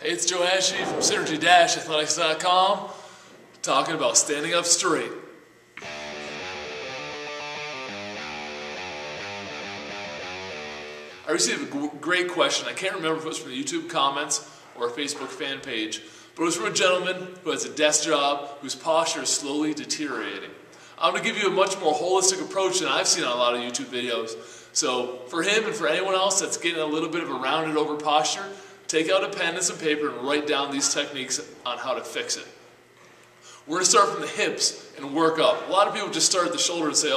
Hey, it's Joe Hashey from Synergy-Athletics.com talking about standing up straight. I received a great question. I can't remember if it was from the YouTube comments or a Facebook fan page, but it was from a gentleman who has a desk job whose posture is slowly deteriorating. I'm going to give you a much more holistic approach than I've seen on a lot of YouTube videos. So for him and for anyone else that's getting a little bit of a rounded over posture, take out a pen and some paper and write down these techniques on how to fix it. We're going to start from the hips and work up. A lot of people just start at the shoulder and say,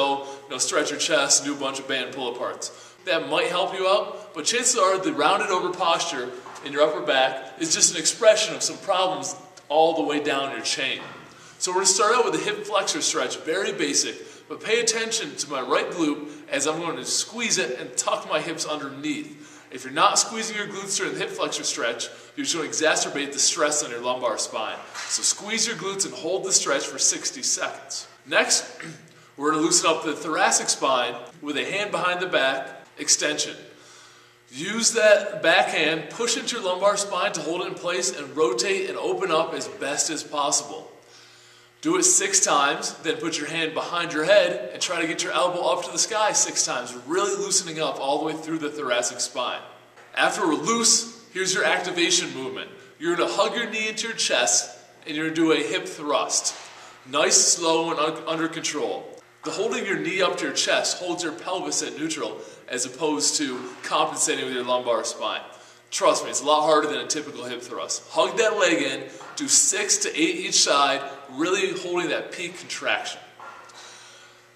stretch your chest and do a bunch of band pull-aparts. That might help you out, but chances are the rounded over posture in your upper back is just an expression of some problems all the way down your chain. So we're going to start out with a hip flexor stretch, very basic, but pay attention to my right glute as I'm going to squeeze it and tuck my hips underneath. If you're not squeezing your glutes during the hip flexor stretch, you're just going to exacerbate the stress on your lumbar spine. So squeeze your glutes and hold the stretch for 60 seconds. Next, we're going to loosen up the thoracic spine with a hand behind the back extension. Use that back hand, push into your lumbar spine to hold it in place and rotate and open up as best as possible. Do it 6 times, then put your hand behind your head and try to get your elbow up to the sky 6 times, really loosening up all the way through the thoracic spine. After we're loose, here's your activation movement. You're going to hug your knee into your chest and you're going to do a hip thrust. Nice, slow, and under control. The holding your knee up to your chest holds your pelvis at neutral as opposed to compensating with your lumbar spine. Trust me, it's a lot harder than a typical hip thrust. Hug that leg in, do 6 to 8 each side, really holding that peak contraction.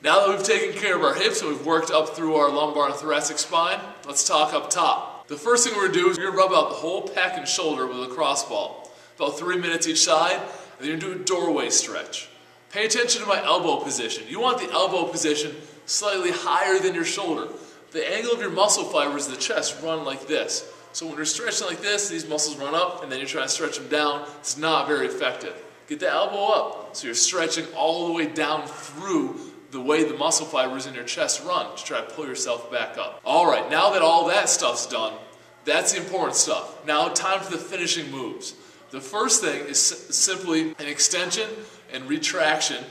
Now that we've taken care of our hips and we've worked up through our lumbar and thoracic spine, let's talk up top. The first thing we're going to do is we're going to rub out the whole pec and shoulder with a lacrosse ball. About 3 minutes each side, and then you're going to do a doorway stretch. Pay attention to my elbow position. You want the elbow position slightly higher than your shoulder. The angle of your muscle fibers in the chest run like this. So when you're stretching like this, these muscles run up, and then you're trying to stretch them down. It's not very effective. Get the elbow up, so you're stretching all the way down through the way the muscle fibers in your chest run to try to pull yourself back up. All right, now that all that stuff's done, that's the important stuff. Now time for the finishing moves. The first thing is simply an extension and retraction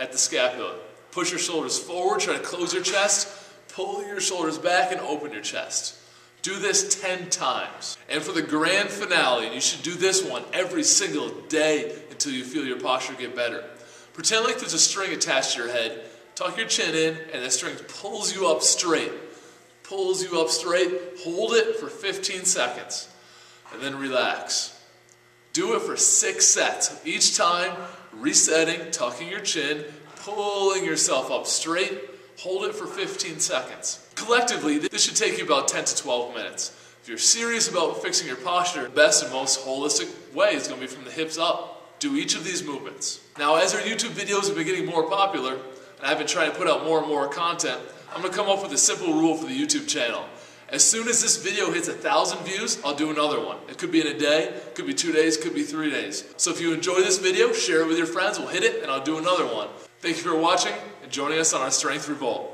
at the scapula. Push your shoulders forward, try to close your chest, pull your shoulders back and open your chest. Do this 10 times. And for the grand finale, and you should do this one every single day until you feel your posture get better. Pretend like there's a string attached to your head, tuck your chin in, and that string pulls you up straight. Pulls you up straight, hold it for 15 seconds, and then relax. Do it for 6 sets. Each time, resetting, tucking your chin, pulling yourself up straight, hold it for 15 seconds. Collectively, this should take you about 10 to 12 minutes. If you're serious about fixing your posture, the best and most holistic way is going to be from the hips up. Do each of these movements. Now, as our YouTube videos have been getting more popular, and I've been trying to put out more and more content, I'm going to come up with a simple rule for the YouTube channel. As soon as this video hits 1,000 views, I'll do another one. It could be in a day, it could be 2 days, it could be 3 days. So if you enjoy this video, share it with your friends, we'll hit it, and I'll do another one. Thank you for watching and joining us on our Strength Revolt.